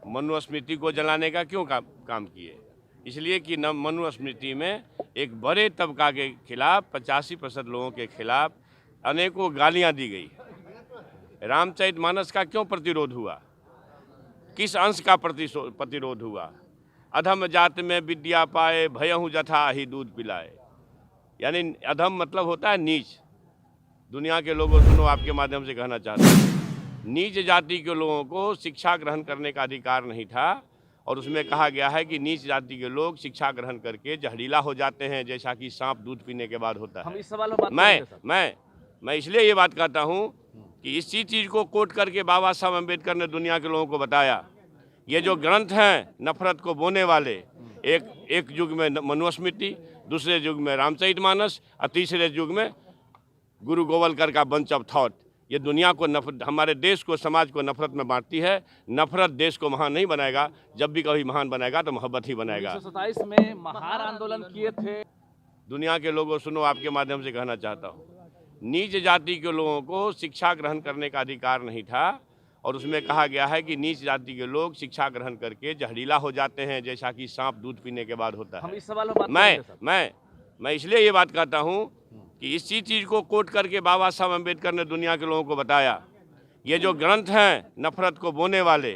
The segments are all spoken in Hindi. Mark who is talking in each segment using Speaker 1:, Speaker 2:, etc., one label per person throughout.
Speaker 1: मनुस्मृति को जलाने का क्यों काम किए? इसलिए कि न मनुस्मृति में एक बड़े तबका के खिलाफ 85% लोगों के खिलाफ अनेकों गालियां दी गई। रामचरितमानस का क्यों प्रतिरोध हुआ? किस अंश का प्रतिरोध हुआ? अधम जात में विद्या पाए भयहु जथा ही दूध पिलाए। यानी अधम मतलब होता है नीच। दुनिया के लोगों सुनो, आपके माध्यम से कहना चाहता हूँ, नीच जाति के लोगों को शिक्षा ग्रहण करने का अधिकार नहीं था और उसमें कहा गया है कि नीच जाति के लोग शिक्षा ग्रहण करके जहरीला हो जाते हैं, जैसा कि सांप दूध पीने के बाद होता है।
Speaker 2: हम इस सवाल पर बात
Speaker 1: मैं इसलिए ये बात कहता हूँ कि इसी चीज़ को कोट करके बाबा साहब अम्बेडकर ने दुनिया के लोगों को बताया। ये जो ग्रंथ हैं नफरत को बोने वाले, एक युग में मनुस्मृति, दूसरे युग में रामचरितमानस और तीसरे युग में गुरु गोवलकर का बंच ऑफ थॉट, ये दुनिया को हमारे देश को, समाज को नफरत में बांटती है। नफरत देश को महान नहीं बनाएगा। जब भी कभी महान बनाएगा तो मोहब्बत ही बनाएगा।
Speaker 2: 1927 में महान आंदोलन किए थे।
Speaker 1: दुनिया के लोगों सुनो, आपके माध्यम से कहना चाहता हूँ, नीच जाति के लोगों को शिक्षा ग्रहण करने का अधिकार नहीं था और उसमें कहा गया है कि नीच जाति के लोग शिक्षा ग्रहण करके जहरीला हो जाते हैं, जैसा कि सांप दूध पीने के बाद होता है।
Speaker 2: हम इस सवाल पर बात
Speaker 1: मैं इसलिए ये बात कहता हूँ कि इसी चीज़ को कोट करके बाबा साहब अम्बेडकर ने दुनिया के लोगों को बताया। ये जो ग्रंथ हैं नफरत को बोने वाले,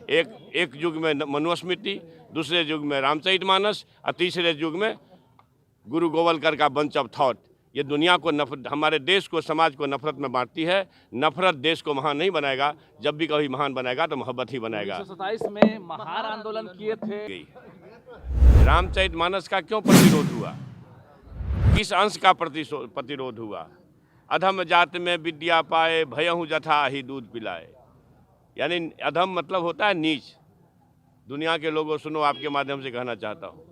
Speaker 1: एक युग में मनुस्मृति, दूसरे युग में रामचरितमानस और तीसरे युग में गुरु गोवलकर का बंच ऑफ थॉट, ये दुनिया को हमारे देश को, समाज को नफरत में बांटती है। नफरत देश को महान नहीं बनाएगा। जब भी कभी महान बनाएगा तो मोहब्बत ही बनाएगा।
Speaker 2: 1927 में महान आंदोलन किए थे।
Speaker 1: रामचरितमानस का क्यों प्रतिरोध हुआ? किस अंश का प्रतिरोध हुआ? अधम जात में विद्या पाए भयहु जथा ही दूध पिलाए। यानी अधम मतलब होता है नीच। दुनिया के लोगों सुनो, आपके माध्यम से कहना चाहता हूँ,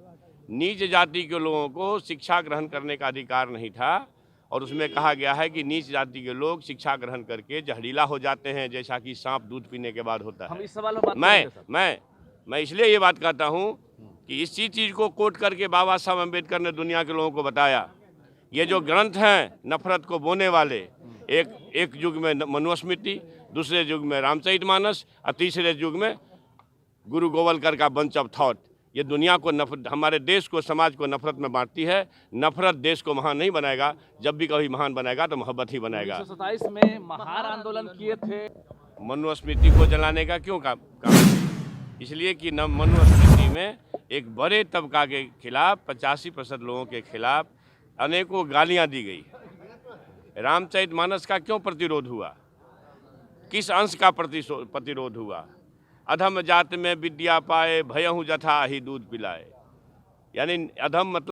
Speaker 1: नीच जाति के लोगों को शिक्षा ग्रहण करने का अधिकार नहीं था और उसमें कहा गया है कि नीच जाति के लोग शिक्षा ग्रहण करके जहरीला हो जाते हैं, जैसा कि सांप दूध पीने के बाद होता है।
Speaker 2: हम इस सवाल पर बात
Speaker 1: मैं इसलिए ये बात कहता हूँ कि इसी चीज़ को कोट करके बाबा साहब अम्बेडकर ने दुनिया के लोगों को बताया। ये जो ग्रंथ हैं नफरत को बोने वाले, एक युग में मनुस्मृति, दूसरे युग में रामचरितमानस और तीसरे युग में गुरु गोवलकर का बंच ऑफ थॉट, ये दुनिया को हमारे देश को, समाज को नफरत में बांटती है। नफरत देश को महान नहीं बनाएगा। जब भी कभी महान बनाएगा तो मोहब्बत ही बनाएगा।
Speaker 2: 1927 में महान आंदोलन किए थे।
Speaker 1: मनुस्मृति को जलाने का क्यों काम किए? इसलिए कि न मनुस्मृति में एक बड़े तबका के खिलाफ 85% लोगों के खिलाफ अनेकों गालियां दी गई। रामचरितमानस का क्यों प्रतिरोध हुआ? किस अंश का प्रतिरोध हुआ? अधम जात में विद्या पाए भयहु जथा ही दूध पिलाए। यानी अधम मतलब